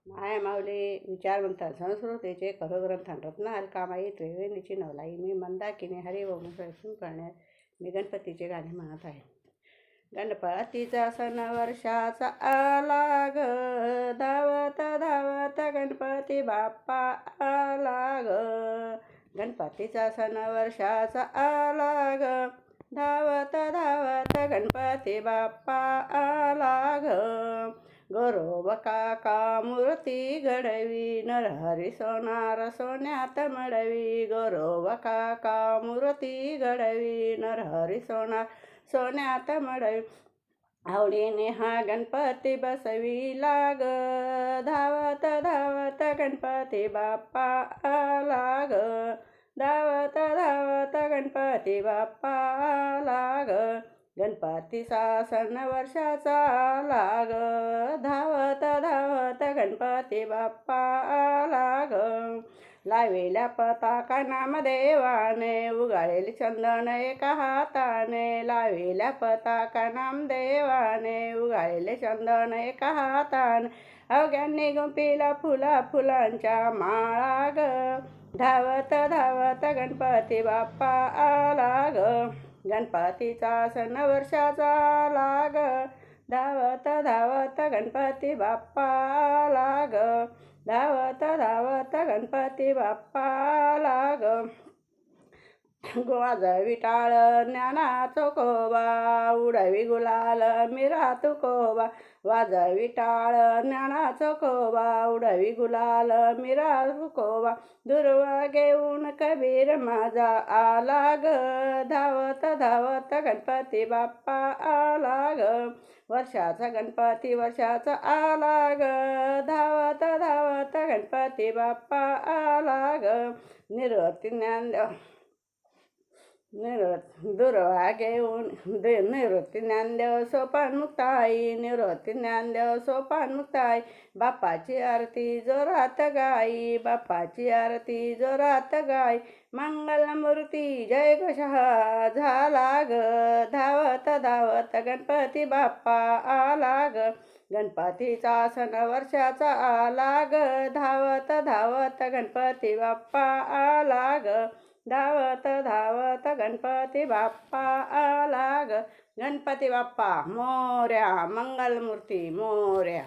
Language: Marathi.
माया माऊली विचारवंत संस्कृतीचे खरग्रंथान रत्नाल कामाई त्रिवेणीची नवलाई मी मंदाकिनी हरिओम प्रश्न करण्यात मी गणपतीचे गाणे म्हणत आहे. गणपतीचा सण वर्षाचा आला ग, धावत धावत गणपती बाप्पा आला ग. गणपतीचा सण वर्षाचा आला ग, धावत धावत गणपती बाप्पा आला ग. गौरव काका मूर्ती घडवी, नरहरी सोनार सोन्यात मडवी. गौरव काका मूर्ती घडवी, नरहरी सोनार सोन्यात मडवी. आवडीने हा गणपती बसविला ग, धावत धावत गणपती बाप्पा आला ग. धावत धावत गणपती बाप्पा आला ग. गणपतीचा सण वर्षाचा आला ग, धावत धावत गणपती बाप्पा आला ग. लावेल्या पताका नामदेवाने, उगाळेल चंदन एका हाताने. लावेल्या पताका नामदेवाने, उगाळेल चंदन एका हाताने. अवघ्यांनी गुंफिला फुलांच्या माळा ग, धावत धावत गणपती बाप्पा आला ग. गणपतीचा सण वर्षाचा आला ग, धावत धावत गणपती बाप्पा आला ग. धावत धावत गणपती बाप्पा आला ग. वाजवी टाळ ज्ञानाचो कोबा, उडवी गुलाल मिरा तुकोबा. वाजवी टाळ ज्ञानाचो कोबा, उडवी गुलाल मिरा तुकोबा. दुर्वा घेऊन कबीर माझा आला ग, धावत धावत गणपती बाप्पा आला ग. वर्षाचा गणपती वर्षाचा आला ग, धावत धावत गणपती बाप्पा आला ग. निवृत्ती ज्ञानदेव दुर्वा घेऊन निवृत्ती ज्ञानदेव सोपान मुक्ताई. निवृत्ती ज्ञानदेव सोपान मुक्ताई. बाप्पाची आरती जोरात गाई, बाप्पाची आरती जोरात गाई. मंगलमूर्ती जय घोष झाला ग, धावत धावत गणपती बाप्पा आला ग. गणपतीचा सण वर्षाचा आला ग, धावत धावत गणपती बाप्पा आला ग. धावत धावत गणपती बाप्पा आला ग. गणपती बाप्पा मोरया, मंगलमूर्ती मोरया.